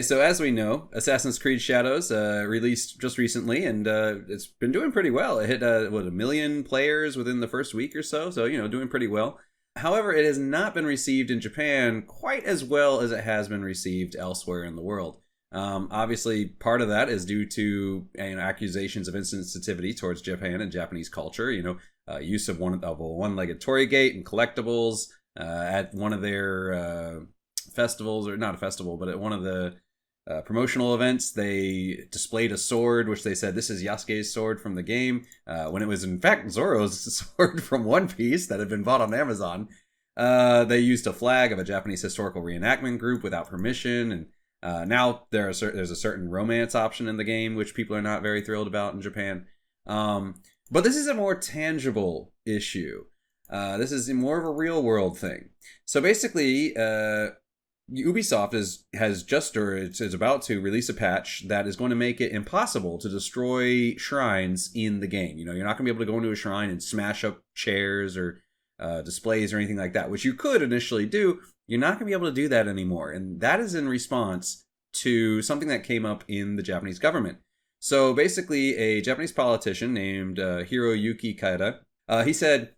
So as we know, Assassin's Creed Shadows released just recently, and it's been doing pretty well. It hit what, 1 million players within the first week or so. So doing pretty well. However, it has not been received in Japan quite as well as it has been received elsewhere in the world. Obviously, part of that is due to accusations of insensitivity towards Japan and Japanese culture. Use of a one-legged torii gate and collectibles at one of their festivals, or not a festival, but at one of the promotional events. They displayed a sword, which they said this is Yasuke's sword from the game, when it was in fact Zoro's sword from One Piece that had been bought on Amazon. They used a flag of a Japanese historical reenactment group without permission, and now there's a certain romance option in the game, which people are not very thrilled about in Japan. But this is a more tangible issue. This is more of a real world thing. So basically, Ubisoft is about to release a patch that is going to make it impossible to destroy shrines in the game. You're not going to be able to go into a shrine and smash up chairs or displays or anything like that, which you could initially do. You're not going to be able to do that anymore, and that is in response to something that came up in the Japanese government. So basically, a Japanese politician named Hiroyuki Kaeda, he said,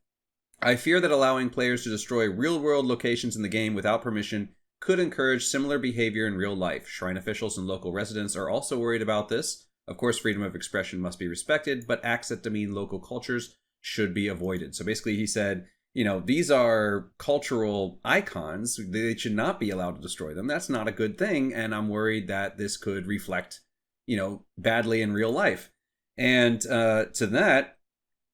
"I fear that allowing players to destroy real-world locations in the game without permission could encourage similar behavior in real life. Shrine officials and local residents are also worried about this. Of course, freedom of expression must be respected, but acts that demean local cultures should be avoided." So basically he said, these are cultural icons. They should not be allowed to destroy them. That's not a good thing, and I'm worried that this could reflect, badly in real life. And to that,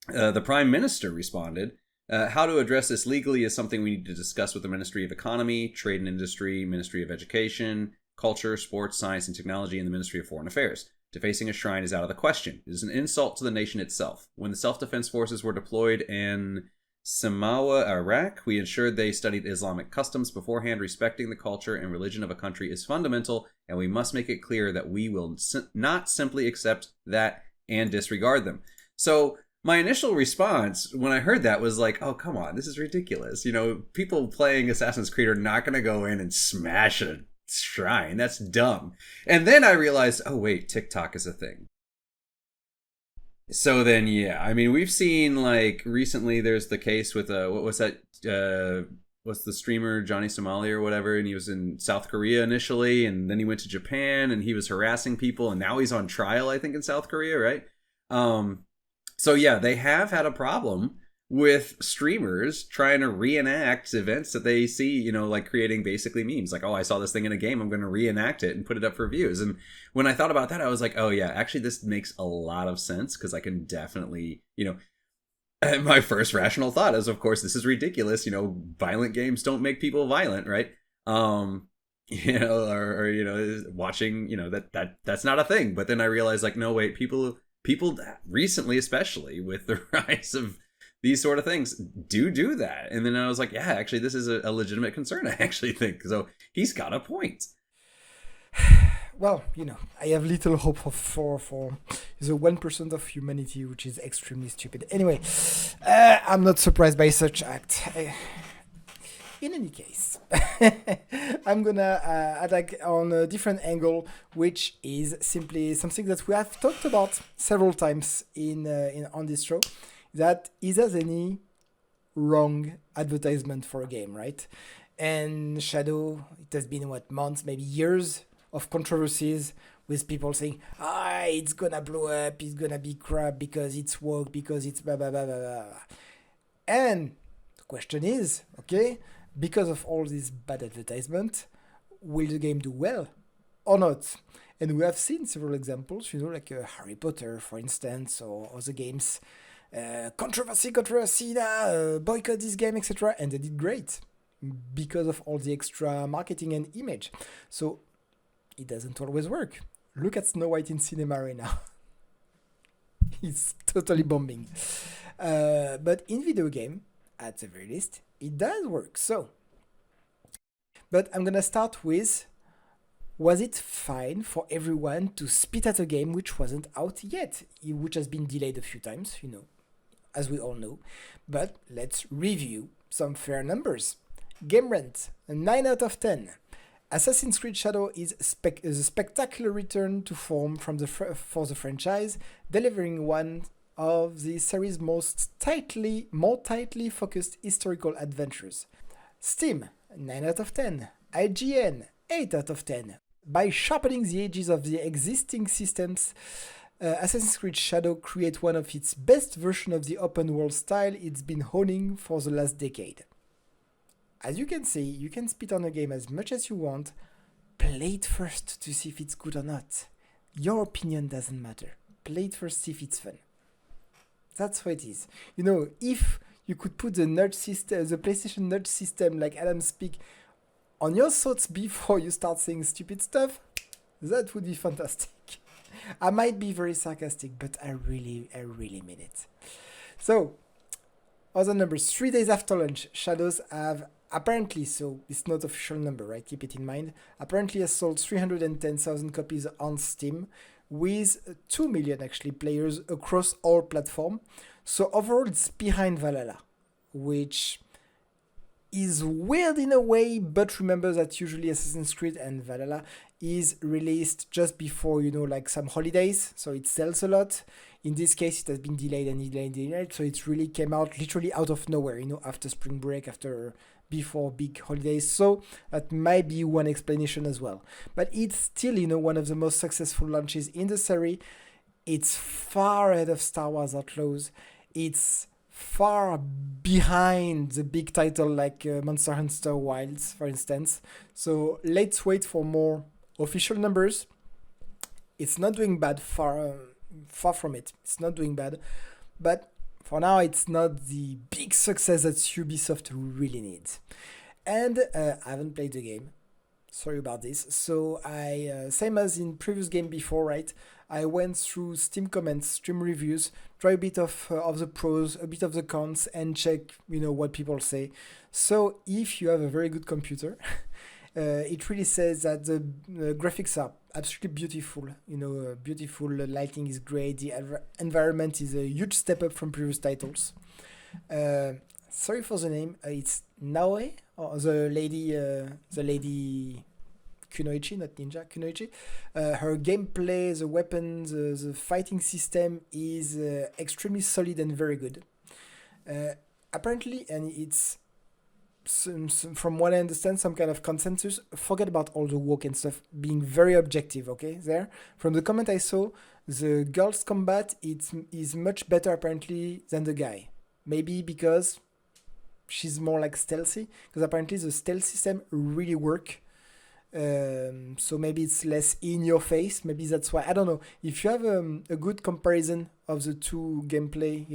the Prime Minister responded, "How to address this legally is something we need to discuss with the Ministry of Economy, Trade and Industry, Ministry of Education, Culture, Sports, Science and Technology, and the Ministry of Foreign Affairs. Defacing a shrine is out of the question. It is an insult to the nation itself. When the self-defense forces were deployed in Samawa, Iraq, we ensured they studied Islamic customs beforehand. Respecting the culture and religion of a country is fundamental, and we must make it clear that we will not simply accept that and disregard them." So my initial response when I heard that was like, oh, come on, this is ridiculous. People playing Assassin's Creed are not going to go in and smash a shrine. That's dumb. And then I realized, oh, wait, TikTok is a thing. So then, we've seen, recently there's the case with, what was that, what's the streamer, Johnny Somali or whatever, and he was in South Korea initially, and then he went to Japan, and he was harassing people, and now he's on trial, I think, in South Korea, right? So they have had a problem with streamers trying to reenact events that they see, creating basically memes. Like, oh, I saw this thing in a game, I'm going to reenact it and put it up for views. And when I thought about that, I was like, oh yeah, actually this makes a lot of sense, because I can definitely, my first rational thought is, of course, this is ridiculous. Violent games don't make people violent, right? Watching, that's not a thing. But then I realized, no, wait, people recently, especially with the rise of these sort of things, do that. And then I was like, yeah, actually, this is a legitimate concern, I actually think. So he's got a point. Well, I have little hope for the 1% of humanity, which is extremely stupid. Anyway, I'm not surprised by such act. In any case, I'm gonna attack on a different angle, which is simply something that we have talked about several times in on this show. That is as any wrong advertisement for a game, right? And Shadow, it has been months, maybe years of controversies with people saying, it's gonna blow up, it's gonna be crap because it's woke, because it's blah blah blah blah blah. And the question is, okay, because of all this bad advertisement, will the game do well or not? And we have seen several examples, like Harry Potter, for instance, or other games. Controversy, boycott this game, etc. And they did great because of all the extra marketing and image. So it doesn't always work. Look at Snow White in cinema right now. It's totally bombing. But in video game, at the very least, it does work. So, but I'm gonna start with, was it fine for everyone to spit at a game which wasn't out yet, which has been delayed a few times, as we all know. But let's review some fair numbers. Game Rent, a 9 out of 10. Assassin's Creed Shadow is a spectacular return to form for the franchise, delivering one of the series' more tightly focused historical adventures. Steam, 9 out of 10. IGN, 8 out of 10. By sharpening the edges of the existing systems, Assassin's Creed Shadow creates one of its best versions of the open world style it's been honing for the last decade. As you can see, you can spit on a game as much as you want. Play it first to see if it's good or not. Your opinion doesn't matter. Play it first, see if it's fun. That's how it is. You know, if you could put the nudge system, the PlayStation nudge system, like Adam speak, on your thoughts before you start saying stupid stuff, that would be fantastic. I might be very sarcastic, but I really mean it. So, other numbers. 3 days after launch, Shadows have apparently, so it's not official number, right? Keep it in mind. Apparently has sold 310,000 copies on Steam, with 2 million actually players across all platforms. So overall, it's behind Valhalla, which is weird in a way, but remember that usually Assassin's Creed and Valhalla is released just before, like some holidays, so it sells a lot. In this case, it has been delayed, so it really came out literally out of nowhere, after spring break, before big holidays, so that might be one explanation as well. But it's still, one of the most successful launches in the series. It's far ahead of Star Wars Outlaws. It's far behind the big title like Monster Hunter Wilds, for instance. So let's wait for more official numbers. It's not doing bad, far from it. It's not doing bad. But for now, it's not the big success that Ubisoft really needs. And I haven't played the game. Sorry about this. So I, same as in previous game before, right? I went through Steam comments, Steam reviews, try a bit of the pros, a bit of the cons, and check, what people say. So if you have a very good computer, it really says that the graphics are absolutely beautiful. Beautiful, lighting is great, the environment is a huge step up from previous titles. Sorry for the name, it's 𝙂𝙖, or the lady Kunoichi, not Ninja, Kunoichi. Her gameplay, the weapons, the fighting system is extremely solid and very good. Apparently, and it's, from what I understand, some kind of consensus. Forget about all the walk and stuff, being very objective, okay, there. From the comment I saw, the girl's combat is much better, apparently, than the guy. Maybe because she's more like stealthy, because apparently the stealth system really work. So maybe it's less in your face. Maybe that's why. I don't know. If you have a good comparison of the two gameplay,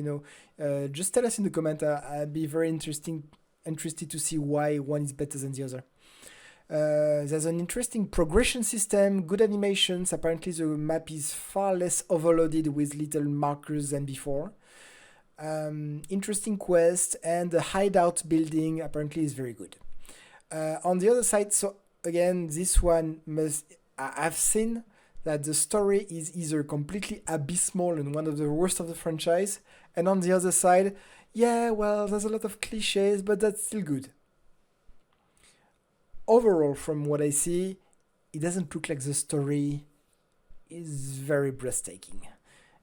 just tell us in the comment. I'd be very interested to see why one is better than the other. There's an interesting progression system, good animations. Apparently the map is far less overloaded with little markers than before. Interesting quest, and the hideout building apparently is very good. On the other side, so again, this one I've seen that the story is either completely abysmal and one of the worst of the franchise, and on the other side, yeah, well, there's a lot of cliches, but that's still good. Overall, from what I see, it doesn't look like the story is very breathtaking.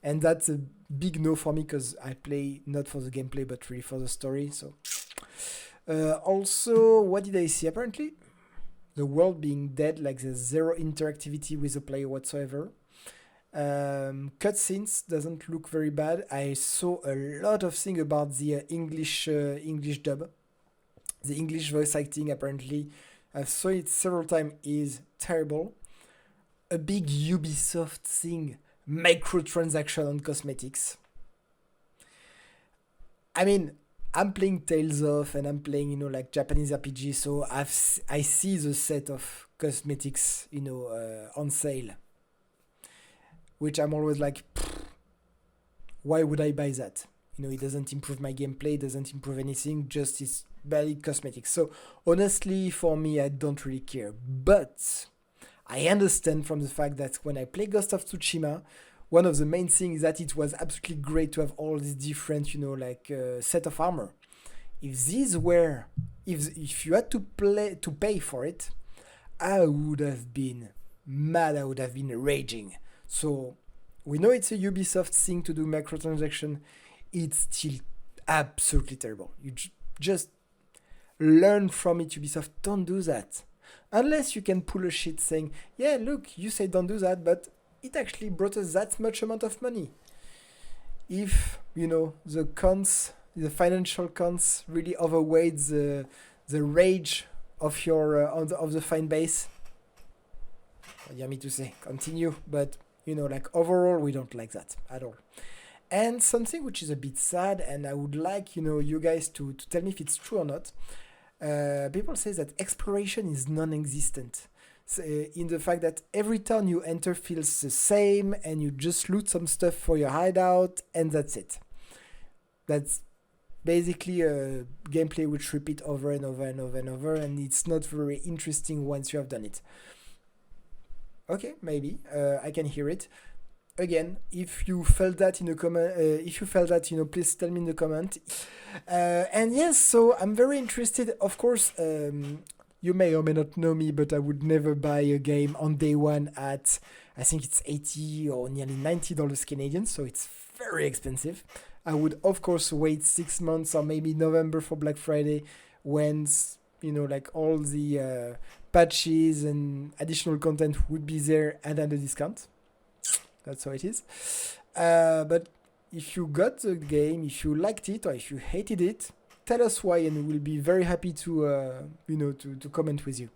And that's a big no for me, because I play not for the gameplay, but really for the story. So, also, what did I see? Apparently, the world being dead, like there's zero interactivity with the player whatsoever. Cutscenes doesn't look very bad. I saw a lot of things about the English dub. The English voice acting, apparently, I've saw it several times, is terrible. A big Ubisoft thing, microtransaction on cosmetics. I mean, I'm playing Tales of, and I'm playing, like Japanese RPG, so I see the set of cosmetics, on sale. Which I'm always like, why would I buy that? It doesn't improve my gameplay, doesn't improve anything, just it's barely cosmetics. So honestly, for me, I don't really care. But I understand from the fact that when I play Ghost of Tsushima, one of the main things is that it was absolutely great to have all these different, set of armor. If you had to pay for it, I would have been mad. I would have been raging. So we know it's a Ubisoft thing to do microtransaction. It's still absolutely terrible. You just learn from it, Ubisoft. Don't do that. Unless you can pull a shit saying, yeah, look, you say don't do that, but it actually brought us that much amount of money. If, the cons, the financial cons really overweigh the rage of your of the fan base, what do you want me to say? Continue. But, overall, we don't like that at all. And something which is a bit sad, and I would like, you guys to tell me if it's true or not. People say that exploration is non-existent. So, in the fact that every town you enter feels the same, and you just loot some stuff for your hideout, and that's it. That's basically a gameplay which repeat over and over and over and over, and it's not very interesting once you have done it. Okay, maybe I can hear it. Again, if you felt that in a comment, please tell me in the comment. And yes, so I'm very interested. Of course, you may or may not know me, but I would never buy a game on day one at, I think it's $80 or nearly $90 Canadian, so it's very expensive. I would, of course, wait 6 months or maybe November for Black Friday when, all the patches and additional content would be there and at a discount. That's how it is. But if you got the game, if you liked it or if you hated it, tell us why, and we'll be very happy to comment with you.